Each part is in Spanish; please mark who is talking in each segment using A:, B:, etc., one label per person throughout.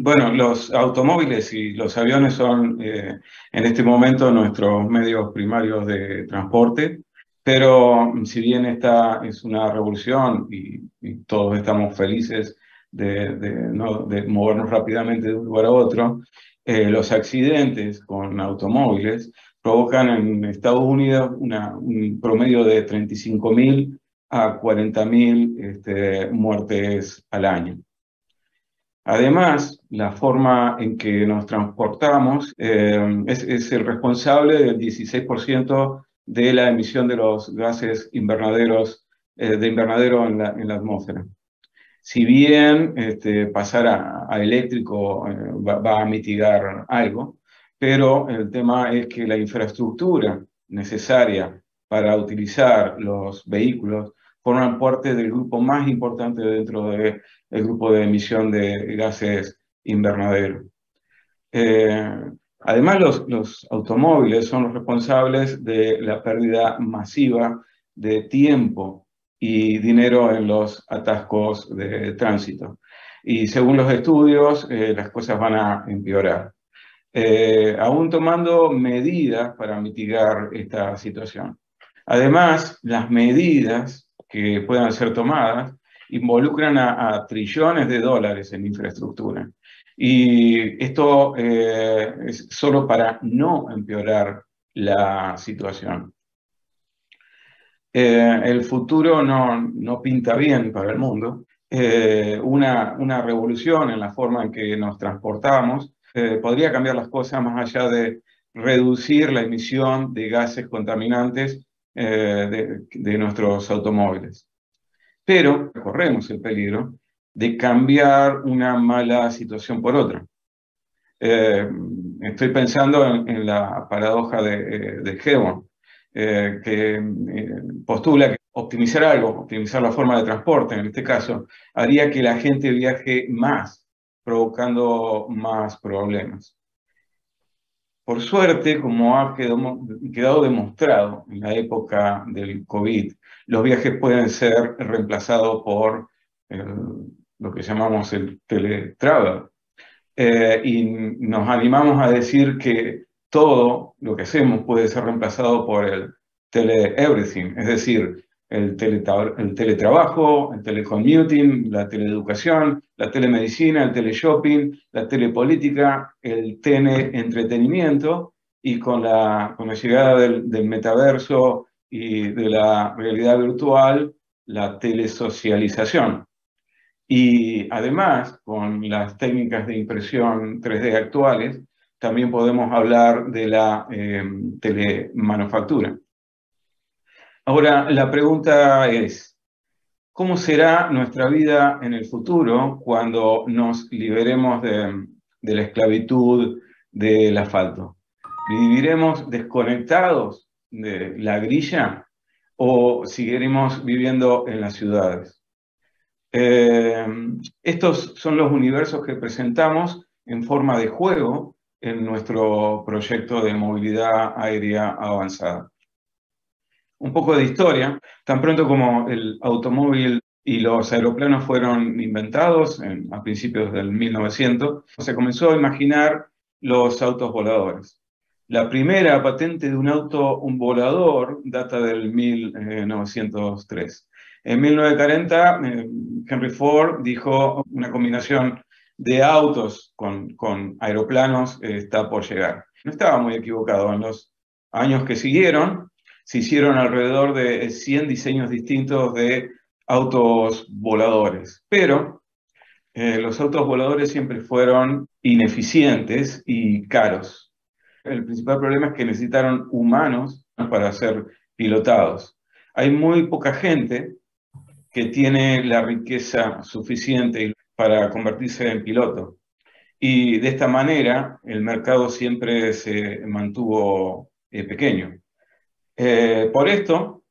A: Bueno, los automóviles y los aviones son en este momento nuestros medios primarios de transporte, pero si bien esta es una revolución y todos estamos felices de movernos rápidamente de un lugar a otro, los accidentes con automóviles provocan en Estados Unidos un promedio de 35.000 a 40.000 muertes al año. Además, la forma en que nos transportamos es el responsable del 16% de la emisión de los gases invernaderos, de invernadero en la atmósfera. Si bien pasar a eléctrico va a mitigar algo, pero el tema es que la infraestructura necesaria para utilizar los vehículos forman parte del grupo más importante dentro del grupo de emisión de gases invernaderos. Además, los automóviles son los responsables de la pérdida masiva de tiempo y dinero en los atascos de tránsito. Y según los estudios, las cosas van a empeorar. Aún tomando medidas para mitigar esta situación. Además, las medidas que puedan ser tomadas involucran a trillones de dólares en infraestructura. Y esto es solo para no empeorar la situación. El futuro no pinta bien para el mundo. Una revolución en la forma en que nos transportamos podría cambiar las cosas más allá de reducir la emisión de gases contaminantes de nuestros automóviles. Pero corremos el peligro de cambiar una mala situación por otra. Estoy pensando en la paradoja de Hebron, que postula que optimizar algo, optimizar la forma de transporte, en este caso, haría que la gente viaje más, provocando más problemas. Por suerte, como ha quedado demostrado en la época del COVID, los viajes pueden ser reemplazados por lo que llamamos el teletravel. Y nos animamos a decir que todo lo que hacemos puede ser reemplazado por el tele-everything, es decir, el teletrabajo, el telecommuting, la teleeducación, la telemedicina, el teleshopping, la telepolítica, el teleentretenimiento, y con la llegada del metaverso y de la realidad virtual, la telesocialización. Y además, con las técnicas de impresión 3D actuales, también podemos hablar de la telemanufactura. Ahora, la pregunta es, ¿cómo será nuestra vida en el futuro cuando nos liberemos de la esclavitud del asfalto? ¿Viviremos desconectados de la grilla o seguiremos viviendo en las ciudades? Eh, Estos son los universos que presentamos en forma de juego en nuestro proyecto de movilidad aérea avanzada. Un poco de historia. Tan pronto como el automóvil y los aeroplanos fueron inventados a principios del 1900, se comenzó a imaginar los autos voladores. La primera patente de un volador data del 1903. En 1940, Henry Ford dijo una combinación de autos con aeroplanos está por llegar. No estaba muy equivocado. En los años que siguieron, se hicieron alrededor de 100 diseños distintos de autos voladores. Pero los autos voladores siempre fueron ineficientes y caros. El principal problema es que necesitaron humanos para ser pilotados. Hay muy poca gente que tiene la riqueza suficiente para convertirse en piloto. Y de esta manera el mercado siempre se mantuvo pequeño. Por esto,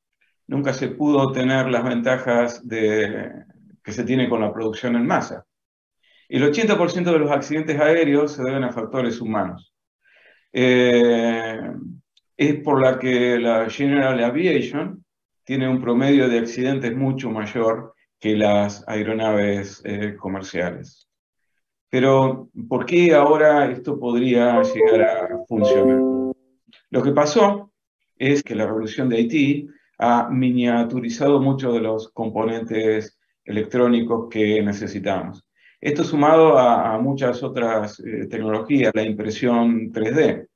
A: nunca se pudo tener las ventajas que se tiene con la producción en masa. El 80% de los accidentes aéreos se deben a factores humanos. Eh, es por la que la General Aviation tiene un promedio de accidentes mucho mayor que las aeronaves comerciales. Pero, ¿por qué ahora esto podría llegar a funcionar? Lo que pasó es que la revolución de Haití ha miniaturizado muchos de los componentes electrónicos que necesitamos. Esto sumado a muchas otras tecnologías, la impresión 3D,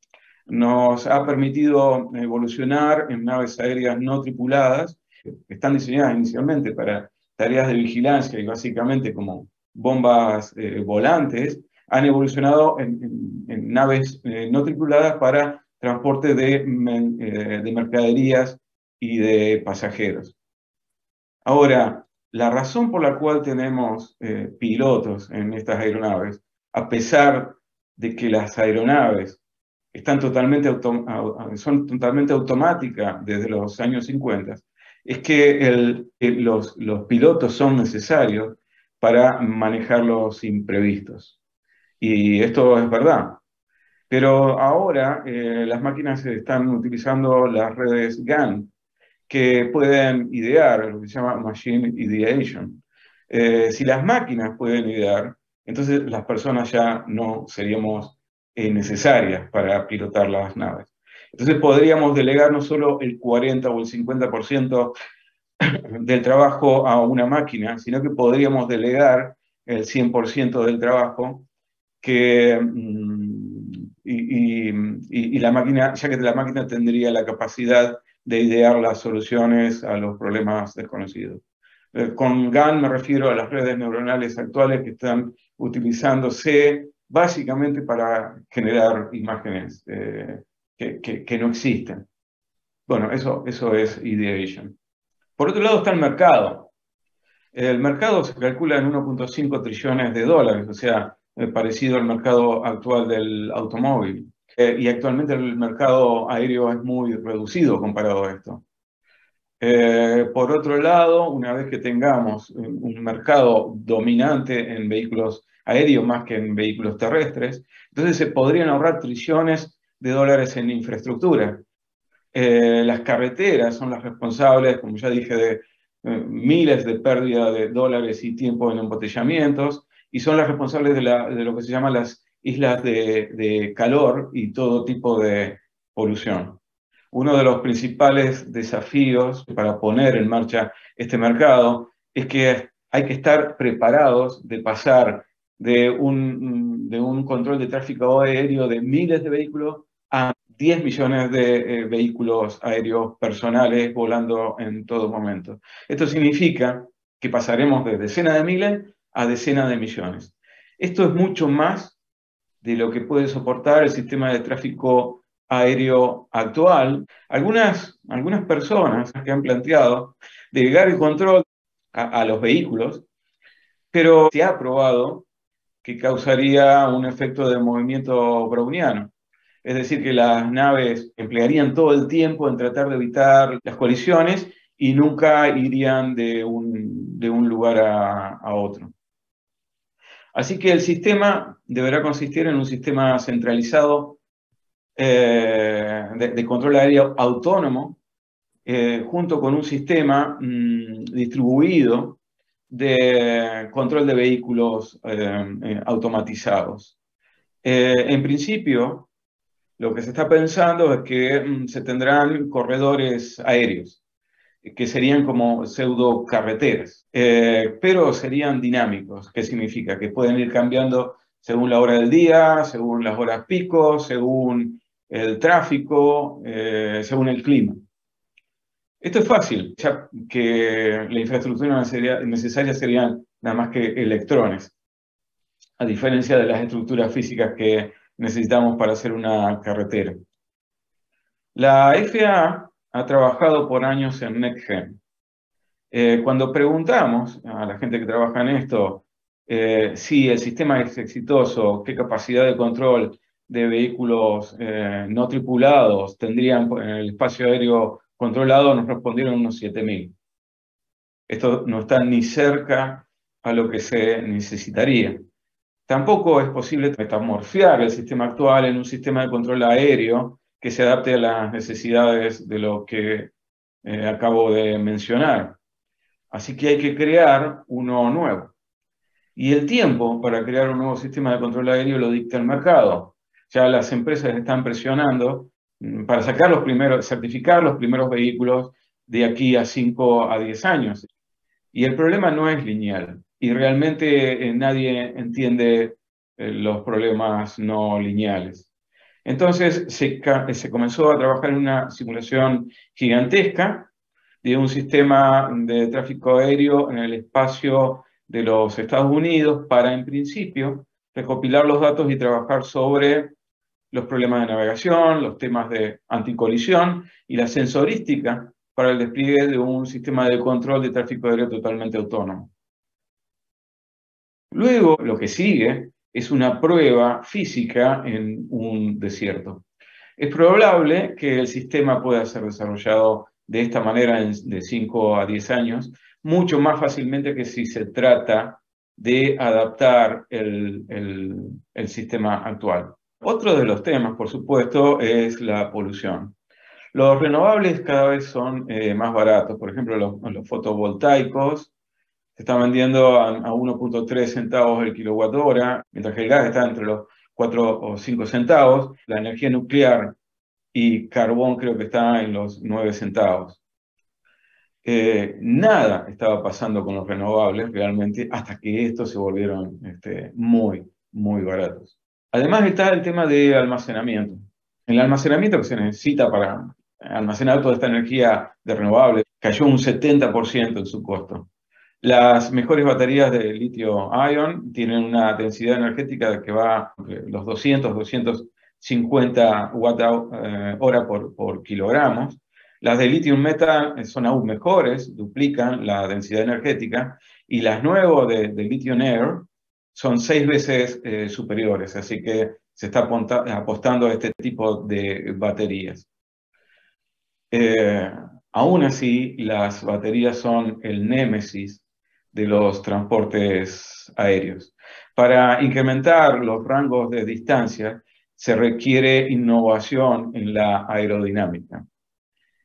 A: nos ha permitido evolucionar en naves aéreas no tripuladas, que están diseñadas inicialmente para tareas de vigilancia y básicamente como bombas volantes, han evolucionado en naves no tripuladas para transporte de mercaderías y de pasajeros. Ahora, la razón por la cual tenemos pilotos en estas aeronaves, a pesar de que las aeronaves están son totalmente automáticas desde los años 50, es que los pilotos son necesarios para manejar los imprevistos. Y esto es verdad. Pero ahora las máquinas están utilizando las redes GAN, que pueden idear, lo que se llama Machine Ideation. Si las máquinas pueden idear, entonces las personas ya no seríamos necesarias para pilotar las naves. Entonces podríamos delegar no solo el 40 o el 50% del trabajo a una máquina, sino que podríamos delegar el 100% del trabajo que, y la máquina, ya que la máquina tendría la capacidad de idear las soluciones a los problemas desconocidos. Con GAN me refiero a las redes neuronales actuales que están utilizándose básicamente para generar imágenes que no existen. Bueno, eso es ideation. Por otro lado está el mercado. El mercado se calcula en 1,5 trillones de dólares, o sea, parecido al mercado actual del automóvil. Y actualmente el mercado aéreo es muy reducido comparado a esto. Por otro lado, una vez que tengamos un mercado dominante en vehículos aéreos más que en vehículos terrestres, entonces se podrían ahorrar trillones de dólares en infraestructura. Las carreteras son las responsables, como ya dije, de miles de pérdida de dólares y tiempo en embotellamientos, y son las responsables de lo que se llaman las islas de calor y todo tipo de polución. Uno de los principales desafíos para poner en marcha este mercado es que hay que estar preparados de pasar de un control de tráfico aéreo de miles de vehículos a 10 millones de vehículos aéreos personales volando en todo momento. Esto significa que pasaremos de decenas de miles a decenas de millones. Esto es mucho más de lo que puede soportar el sistema de tráfico aéreo actual. Algunas personas que han planteado delegar el control a los vehículos, pero se ha probado que causaría un efecto de movimiento browniano. Es decir, que las naves emplearían todo el tiempo en tratar de evitar las colisiones y nunca irían de un lugar a otro. Así que el sistema deberá consistir en un sistema centralizado de control aéreo autónomo, junto con un sistema distribuido de control de vehículos automatizados. En principio, lo que se está pensando es que se tendrán corredores aéreos, que serían como pseudo carreteras, pero serían dinámicos. ¿Qué significa? Que pueden ir cambiando según la hora del día, según las horas pico, según el tráfico, según el clima. Esto es fácil, ya que la infraestructura necesaria serían nada más que electrones, a diferencia de las estructuras físicas que necesitamos para hacer una carretera. La FAA ha trabajado por años en NextGen. Cuando preguntamos a la gente que trabaja en esto si el sistema es exitoso, qué capacidad de control de vehículos no tripulados tendrían en el espacio aéreo controlado, nos respondieron unos 7.000. Esto no está ni cerca a lo que se necesitaría. Tampoco es posible metamorfiar el sistema actual en un sistema de control aéreo que se adapte a las necesidades de lo que acabo de mencionar. Así que hay que crear uno nuevo. Y el tiempo para crear un nuevo sistema de control aéreo lo dicta el mercado. Ya las empresas están presionando para sacar los primeros, certificar los primeros vehículos de aquí a 5 a 10 años. Y el problema no es lineal. Y realmente nadie entiende los problemas no lineales. Entonces se comenzó a trabajar en una simulación gigantesca de un sistema de tráfico aéreo en el espacio de los Estados Unidos para, en principio, recopilar los datos y trabajar sobre los problemas de navegación, los temas de anticolisión y la sensorística para el despliegue de un sistema de control de tráfico aéreo totalmente autónomo. Luego, lo que sigue es una prueba física en un desierto. Es probable que el sistema pueda ser desarrollado de esta manera de 5 a 10 años, mucho más fácilmente que si se trata de adaptar el sistema actual. Otro de los temas, por supuesto, es la polución. Los renovables cada vez son más baratos. Por ejemplo, los fotovoltaicos se están vendiendo a 1,3 centavos el kilowatt hora, mientras que el gas está entre los 4 o 5 centavos. La energía nuclear y carbón creo que está en los 9 centavos. Nada estaba pasando con los renovables realmente hasta que estos se volvieron muy, muy baratos. Además está el tema de almacenamiento. El almacenamiento que se necesita para almacenar toda esta energía de renovables cayó un 70% en su costo. Las mejores baterías de litio-ion tienen una densidad energética que va entre los 200-250 watt-hora por kilogramos. Las de lithium-metal son aún mejores, duplican la densidad energética, y las nuevas de lithium-air son 6 veces superiores, así que se está apostando a este tipo de baterías. Aún así, las baterías son el némesis de los transportes aéreos. Para incrementar los rangos de distancia se requiere innovación en la aerodinámica.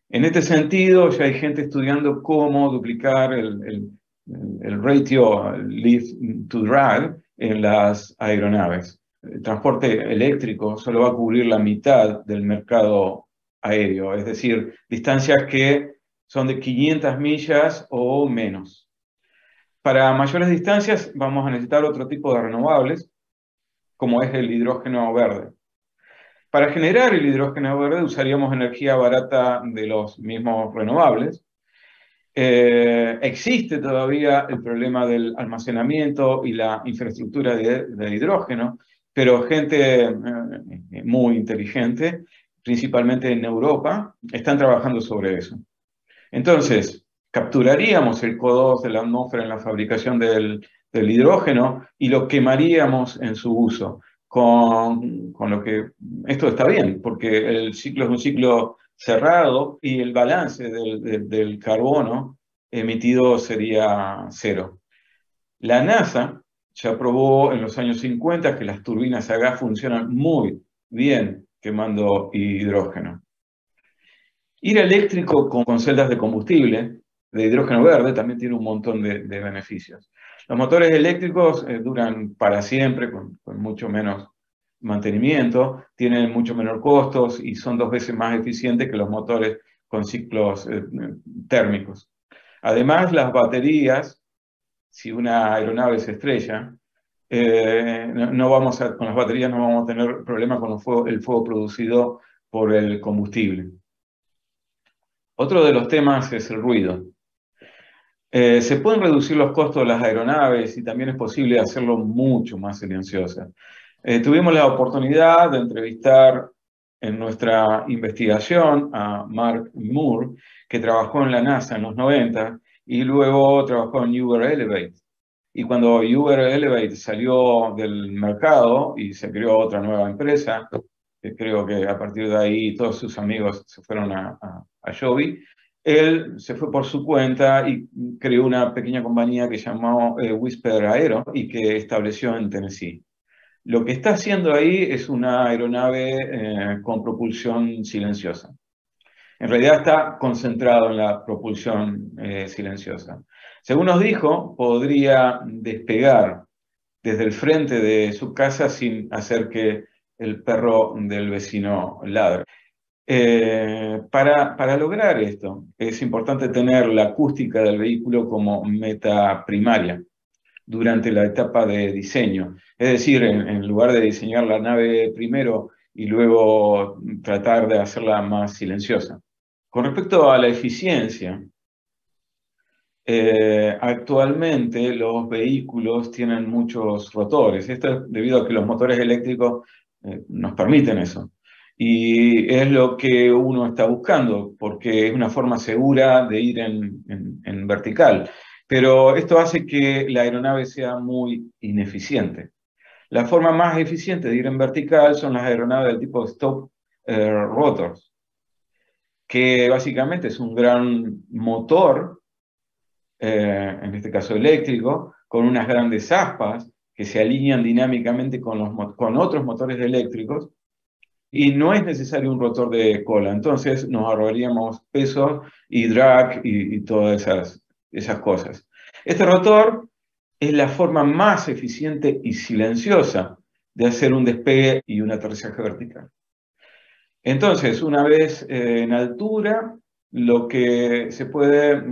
A: En este sentido, ya hay gente estudiando cómo duplicar el ratio lift to drag en las aeronaves. El transporte eléctrico solo va a cubrir la mitad del mercado aéreo, es decir, distancias que son de 500 millas o menos. Para mayores distancias vamos a necesitar otro tipo de renovables, como es el hidrógeno verde. Para generar el hidrógeno verde usaríamos energía barata de los mismos renovables. Existe todavía el problema del almacenamiento y la infraestructura de hidrógeno, pero gente muy inteligente, principalmente en Europa, están trabajando sobre eso. Entonces, capturaríamos el CO2 de la atmósfera en la fabricación del hidrógeno y lo quemaríamos en su uso. Con lo que esto está bien, porque el ciclo es un ciclo cerrado y el balance del carbono emitido sería cero. La NASA ya probó en los años 50 que las turbinas a gas funcionan muy bien quemando hidrógeno. Ir eléctrico con celdas de combustible, de hidrógeno verde, también tiene un montón de beneficios. Los motores eléctricos duran para siempre, con mucho menos mantenimiento, tienen mucho menor costos y son 2 veces más eficientes que los motores con ciclos térmicos. Además, las baterías, si una aeronave se estrella, con las baterías no vamos a tener problema con el fuego producido por el combustible. Otro de los temas es el ruido. Se pueden reducir los costos de las aeronaves y también es posible hacerlo mucho más silenciosa. Tuvimos la oportunidad de entrevistar en nuestra investigación a Mark Moore, que trabajó en la NASA en los 90 y luego trabajó en Uber Elevate. Y cuando Uber Elevate salió del mercado y se creó otra nueva empresa, creo que a partir de ahí todos sus amigos se fueron a Joby, él se fue por su cuenta y creó una pequeña compañía que llamó Whisper Aero y que estableció en Tennessee. Lo que está haciendo ahí es una aeronave con propulsión silenciosa. En realidad está concentrado en la propulsión silenciosa. Según nos dijo, podría despegar desde el frente de su casa sin hacer que el perro del vecino ladre. Para lograr esto, es importante tener la acústica del vehículo como meta primaria durante la etapa de diseño. Es decir, en lugar de diseñar la nave primero y luego tratar de hacerla más silenciosa. Con respecto a la eficiencia, actualmente los vehículos tienen muchos rotores. Esto es debido a que los motores eléctricos nos permiten eso. Y es lo que uno está buscando, porque es una forma segura de ir en vertical. Pero esto hace que la aeronave sea muy ineficiente. La forma más eficiente de ir en vertical son las aeronaves del tipo stop rotors, que básicamente es un gran motor, en este caso eléctrico, con unas grandes aspas que se alinean dinámicamente con otros motores eléctricos, y no es necesario un rotor de cola. Entonces nos ahorraríamos peso y drag y todas esas cosas. Este rotor es la forma más eficiente y silenciosa de hacer un despegue y un aterrizaje vertical. Entonces, una vez en altura, lo que se puede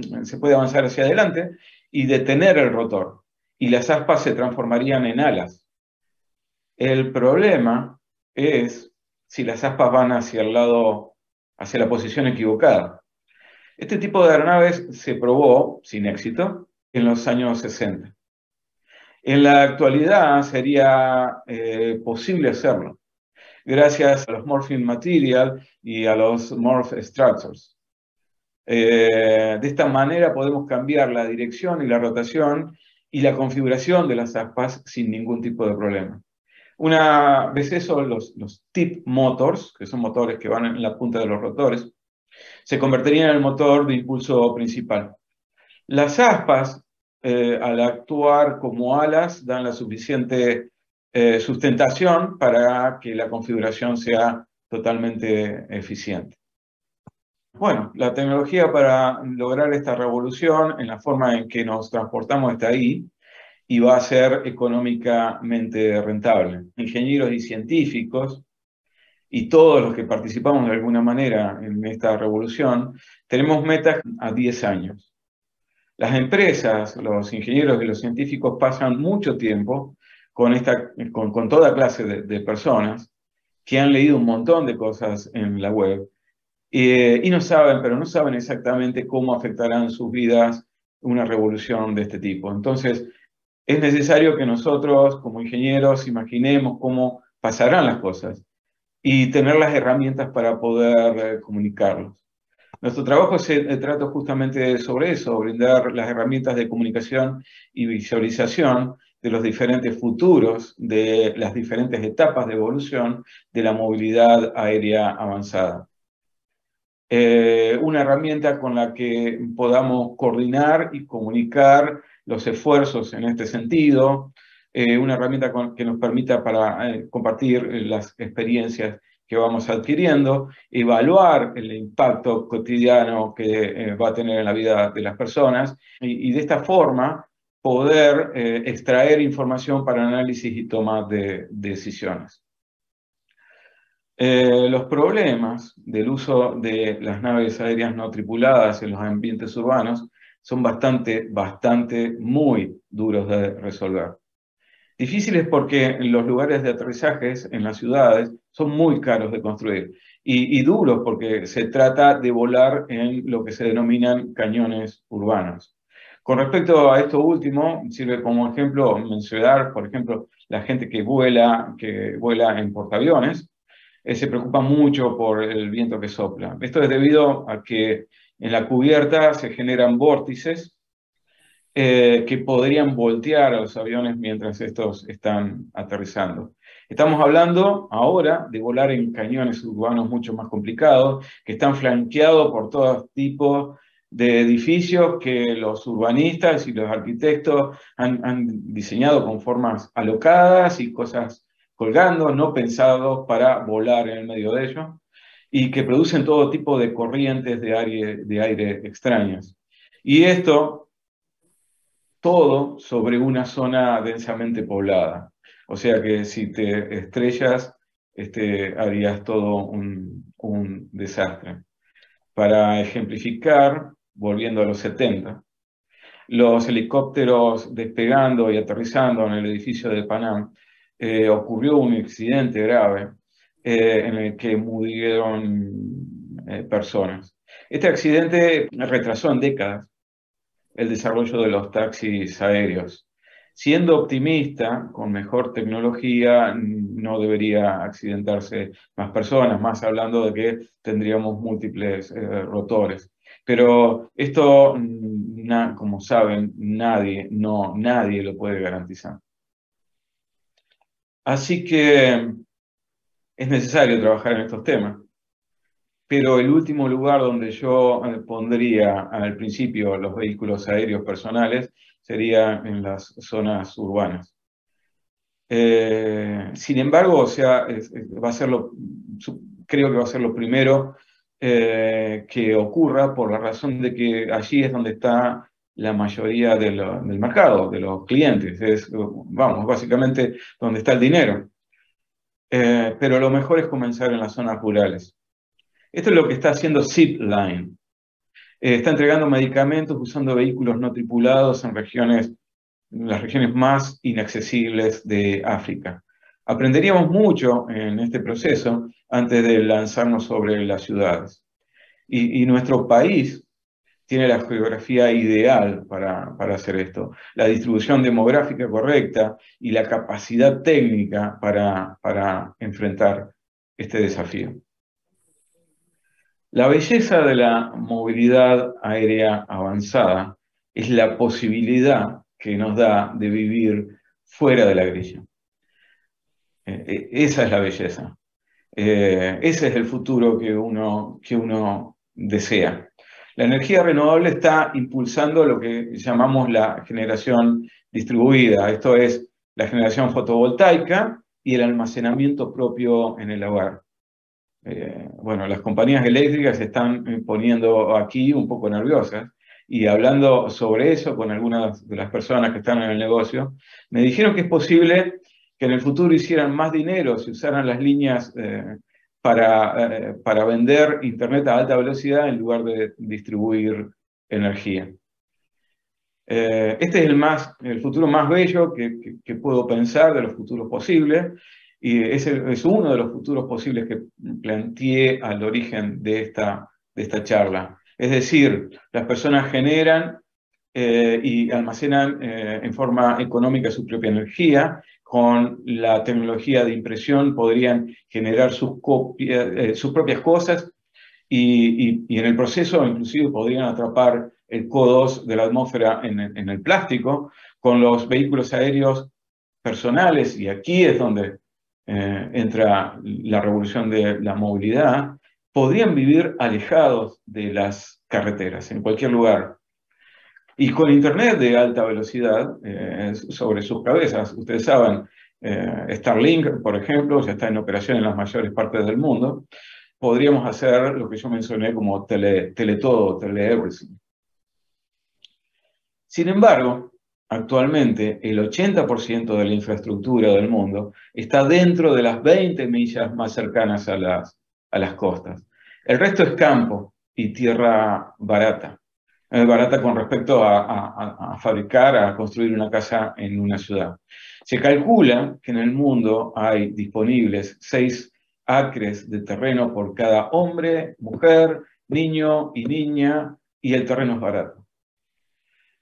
A: avanzar hacia adelante y detener el rotor, y las aspas se transformarían en alas. El problema es si las aspas van hacia el lado, hacia la posición equivocada. Este tipo de aeronaves se probó, sin éxito, en los años 60. En la actualidad sería posible hacerlo, gracias a los morphing material y a los morph structures. De esta manera podemos cambiar la dirección y la rotación y la configuración de las aspas sin ningún tipo de problema. Una vez eso, los tip motors, que son motores que van en la punta de los rotores, se convertirían en el motor de impulso principal. Las aspas, al actuar como alas, dan la suficiente sustentación para que la configuración sea totalmente eficiente. Bueno, la tecnología para lograr esta revolución en la forma en que nos transportamos está ahí y va a ser económicamente rentable. Ingenieros y científicos y todos los que participamos de alguna manera en esta revolución, tenemos metas a 10 años. Las empresas, los ingenieros y los científicos pasan mucho tiempo con toda clase de personas que han leído un montón de cosas en la web y no saben, pero no saben exactamente cómo afectarán sus vidas una revolución de este tipo. Entonces, es necesario que nosotros, como ingenieros, imaginemos cómo pasarán las cosas y tener las herramientas para poder comunicarlos. Nuestro trabajo se trata justamente sobre eso, brindar las herramientas de comunicación y visualización de los diferentes futuros, de las diferentes etapas de evolución de la movilidad aérea avanzada. Una herramienta con la que podamos coordinar y comunicar los esfuerzos en este sentido, una herramienta que nos permita para compartir las experiencias que vamos adquiriendo, evaluar el impacto cotidiano que va a tener en la vida de las personas y de esta forma poder extraer información para análisis y toma de decisiones. Los problemas del uso de las naves aéreas no tripuladas en los ambientes urbanos son muy duros de resolver. Difíciles porque los lugares de aterrizajes en las ciudades son muy caros de construir y duros porque se trata de volar en lo que se denominan cañones urbanos. Con respecto a esto último, sirve como ejemplo mencionar, por ejemplo, la gente que vuela en portaaviones, se preocupa mucho por el viento que sopla. Esto es debido a que en la cubierta se generan vórtices que podrían voltear a los aviones mientras estos están aterrizando. Estamos hablando ahora de volar en cañones urbanos mucho más complicados, que están flanqueados por todo tipo de edificios que los urbanistas y los arquitectos han diseñado con formas alocadas y cosas colgando, no pensados para volar en el medio de ellos, y que producen todo tipo de corrientes de aire extrañas. Y esto todo sobre una zona densamente poblada. O sea que si te estrellas, harías todo un desastre. Para ejemplificar, volviendo a los 70, los helicópteros despegando y aterrizando en el edificio de Panam, ocurrió un accidente grave en el que murieron personas. Este accidente retrasó en décadas el desarrollo de los taxis aéreos. Siendo optimista, con mejor tecnología, no debería accidentarse más personas, más hablando de que tendríamos múltiples rotores. Pero esto, como saben, nadie lo puede garantizar. Así que es necesario trabajar en estos temas. Pero el último lugar donde yo pondría al principio los vehículos aéreos personales sería en las zonas urbanas. Sin embargo, o sea, va a ser creo que va a ser lo primero que ocurra por la razón de que allí es donde está la mayoría del mercado, de los clientes. Vamos, básicamente donde está el dinero. Pero lo mejor es comenzar en las zonas rurales. Esto es lo que está haciendo Zipline. Está entregando medicamentos usando vehículos no tripulados en las regiones más inaccesibles de África. Aprenderíamos mucho en este proceso antes de lanzarnos sobre las ciudades. Y nuestro país tiene la geografía ideal para hacer esto, la distribución demográfica correcta y la capacidad técnica para enfrentar este desafío. La belleza de la movilidad aérea avanzada es la posibilidad que nos da de vivir fuera de la grilla. Esa es la belleza. Ese es el futuro que uno desea. La energía renovable está impulsando lo que llamamos la generación distribuida, esto es la generación fotovoltaica y el almacenamiento propio en el hogar. Bueno, las compañías eléctricas se están poniendo aquí un poco nerviosas y hablando sobre eso con algunas de las personas que están en el negocio, me dijeron que es posible que en el futuro hicieran más dinero si usaran las líneas para vender internet a alta velocidad en lugar de distribuir energía. Este es el futuro más bello que puedo pensar de los futuros posibles, y es uno de los futuros posibles que planteé al origen de esta charla. Es decir, las personas generan y almacenan en forma económica su propia energía. Con la tecnología de impresión podrían generar sus propias cosas y en el proceso inclusive podrían atrapar el CO2 de la atmósfera en el plástico. Con los vehículos aéreos personales, y aquí es donde entra la revolución de la movilidad, podrían vivir alejados de las carreteras, en cualquier lugar. Y con internet de alta velocidad sobre sus cabezas. Ustedes saben, Starlink, por ejemplo, ya está en operación en las mayores partes del mundo. Podríamos hacer lo que yo mencioné como teletodo, tele-everything. Sin embargo, actualmente el 80% de la infraestructura del mundo está dentro de las 20 millas más cercanas a las costas. El resto es campo y tierra barata. Barata con respecto a fabricar, a construir una casa en una ciudad. Se calcula que en el mundo hay disponibles 6 acres de terreno por cada hombre, mujer, niño y niña, y el terreno es barato.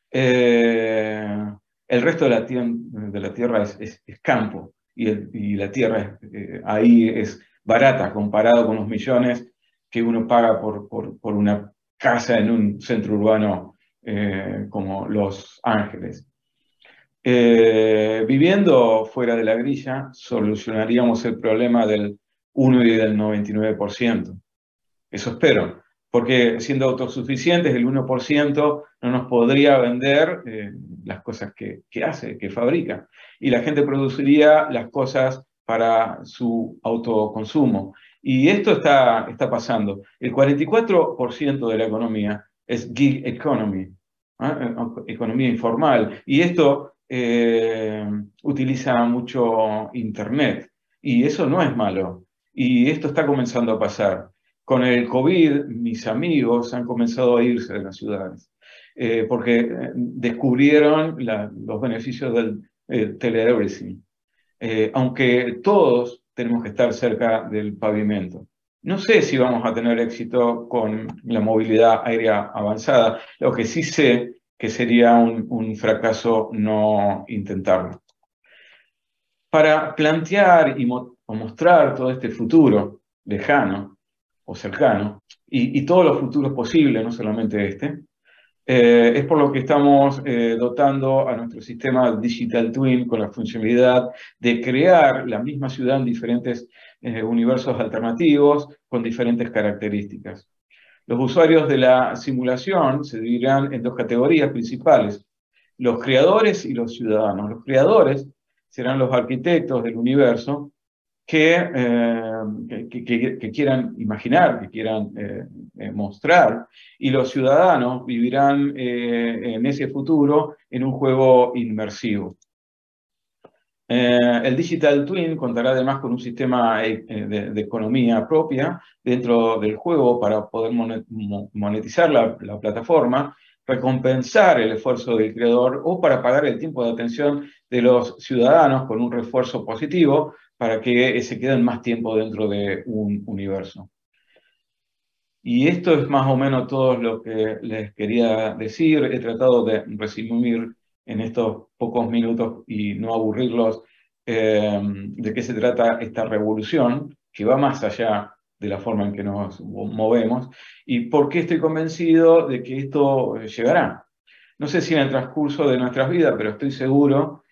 A: El resto de la tierra es campo, y la tierra ahí es barata comparado con los millones que uno paga por una casa en un centro urbano como Los Ángeles. Viviendo fuera de la grilla, solucionaríamos el problema del 1 y del 99%. Eso espero, porque siendo autosuficientes, el 1% no nos podría vender las cosas que hace, que fabrica. Y la gente produciría las cosas para su autoconsumo. Y esto está pasando. El 44% de la economía es gig economy. economía informal. Y esto utiliza mucho Internet. Y eso no es malo. Y esto está comenzando a pasar. Con el COVID, mis amigos han comenzado a irse de las ciudades, porque descubrieron los beneficios del teleeverything. Aunque todos tenemos que estar cerca del pavimento. No sé si vamos a tener éxito con la movilidad aérea avanzada. Lo que sí sé que sería un fracaso no intentarlo. Para plantear o mostrar todo este futuro lejano o cercano, y todos los futuros posibles, no solamente este, es por lo que estamos dotando a nuestro sistema Digital Twin con la funcionalidad de crear la misma ciudad en diferentes universos alternativos con diferentes características. Los usuarios de la simulación se dividirán en dos categorías principales: los creadores y los ciudadanos. Los creadores serán los arquitectos del universo que quieran imaginar, que quieran mostrar, y los ciudadanos vivirán en ese futuro en un juego inmersivo. El Digital Twin contará además con un sistema de economía propia dentro del juego para poder monetizar la plataforma, recompensar el esfuerzo del creador o para pagar el tiempo de atención de los ciudadanos con un refuerzo positivo para que se queden más tiempo dentro de un universo. Y esto es más o menos todo lo que les quería decir. He tratado de resumir en estos pocos minutos y no aburrirlos de qué se trata esta revolución, que va más allá de la forma en que nos movemos, y por qué estoy convencido de que esto llegará. No sé si en el transcurso de nuestras vidas, pero estoy seguro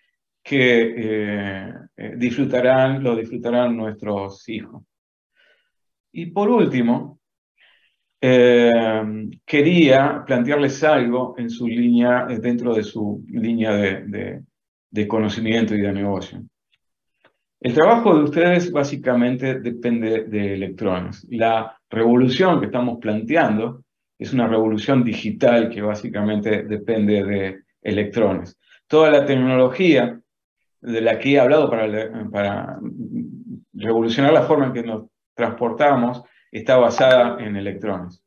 A: que lo disfrutarán nuestros hijos. Y por último, quería plantearles algo en su línea, dentro de su línea de conocimiento y de negocio. El trabajo de ustedes básicamente depende de electrones. La revolución que estamos planteando es una revolución digital que básicamente depende de electrones. Toda la tecnología de la que he hablado para revolucionar la forma en que nos transportamos está basada en electrones.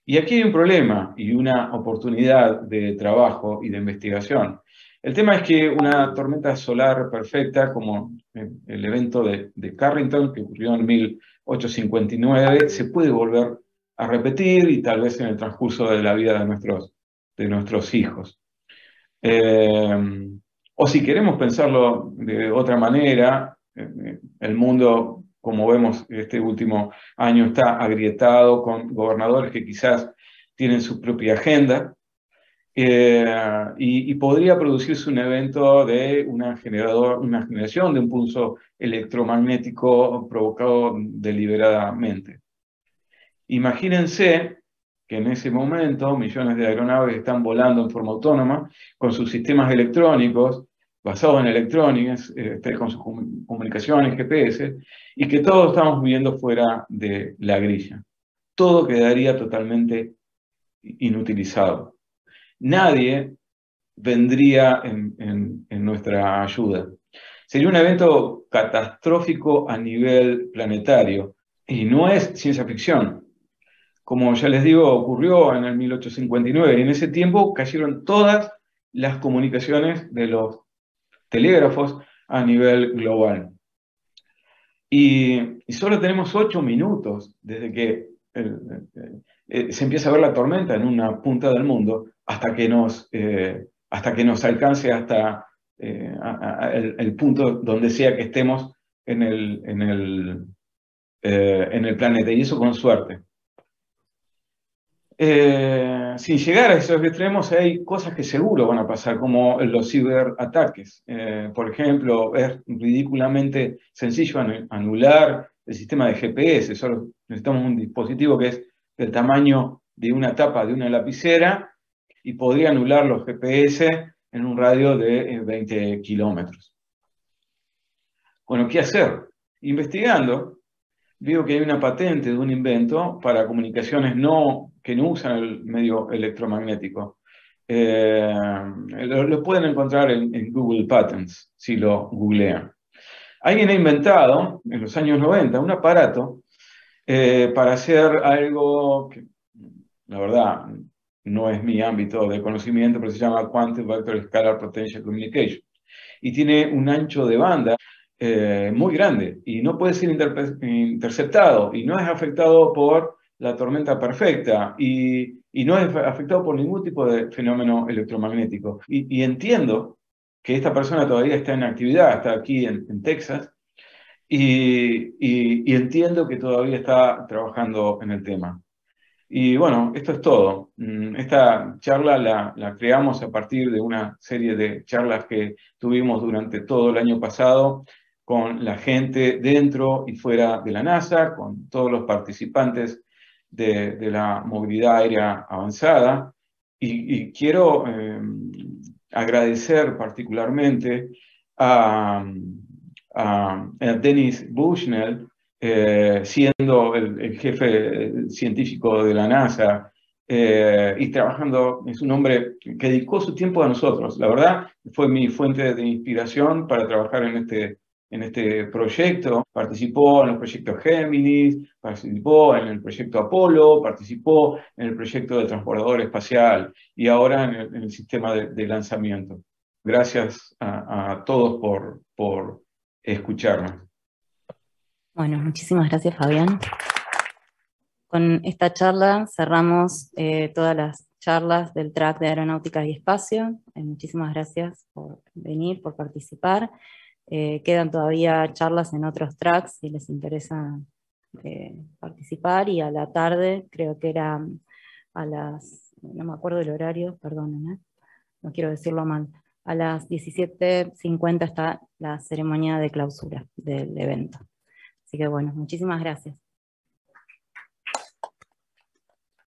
A: Y aquí hay un problema y una oportunidad de trabajo y de investigación. El tema es que una tormenta solar perfecta, como el evento de Carrington, que ocurrió en 1859, se puede volver a repetir y tal vez en el transcurso de la vida de nuestros hijos. O si queremos pensarlo de otra manera, el mundo, como vemos, este último año está agrietado con gobernadores que quizás tienen su propia agenda, y podría producirse un evento de una generación de un pulso electromagnético provocado deliberadamente. Imagínense que en ese momento millones de aeronaves están volando en forma autónoma con sus sistemas electrónicos basados en electrónicas, con sus comunicaciones, GPS, y que todos estamos viviendo fuera de la grilla. Todo quedaría totalmente inutilizado. Nadie vendría en nuestra ayuda. Sería un evento catastrófico a nivel planetario, y no es ciencia ficción. Como ya les digo, ocurrió en el 1859 y en ese tiempo cayeron todas las comunicaciones de los telégrafos a nivel global. Y solo tenemos 8 minutos desde que se empieza a ver la tormenta en una punta del mundo hasta que nos alcance hasta el punto donde sea que estemos en el planeta, y eso con suerte. Sin llegar a esos extremos, hay cosas que seguro van a pasar, como los ciberataques. Por ejemplo, es ridículamente sencillo anular el sistema de GPS. Solo necesitamos un dispositivo que es del tamaño de una tapa de una lapicera y podría anular los GPS en un radio de 20 kilómetros. Bueno, ¿qué hacer? Investigando, veo que hay una patente de un invento para comunicaciones que no usan el medio electromagnético. Lo pueden encontrar en Google Patents, si lo googlean. Alguien ha inventado, en los años 90, un aparato para hacer algo que, la verdad, no es mi ámbito de conocimiento, pero se llama Quantum Vector Scalar Potential Communication. Y tiene un ancho de banda muy grande y no puede ser interceptado y no es afectado por la tormenta perfecta y no es afectado por ningún tipo de fenómeno electromagnético. Y entiendo que esta persona todavía está en actividad, está aquí en Texas, y entiendo que todavía está trabajando en el tema. Y bueno, esto es todo. Esta charla la creamos a partir de una serie de charlas que tuvimos durante todo el año pasado con la gente dentro y fuera de la NASA, con todos los participantes de la movilidad aérea avanzada. Y quiero agradecer particularmente a, a Dennis Bushnell, siendo el jefe científico de la NASA y trabajando, es un hombre que dedicó su tiempo a nosotros. La verdad, fue mi fuente de inspiración para trabajar en este proyecto. Participó en los proyectos Géminis, participó en el proyecto Apolo, participó en el proyecto de transbordador espacial y ahora en el sistema de lanzamiento. Gracias a todos por escucharnos.
B: Bueno, muchísimas gracias, Fabián. Con esta charla cerramos todas las charlas del track de Aeronáutica y Espacio. Muchísimas gracias por venir, por participar. Quedan todavía charlas en otros tracks si les interesa participar, y a la tarde, creo que era a las, no me acuerdo el horario, perdónenme, no quiero decirlo mal, a las 17:50 está la ceremonia de clausura del evento. Así que bueno, muchísimas gracias.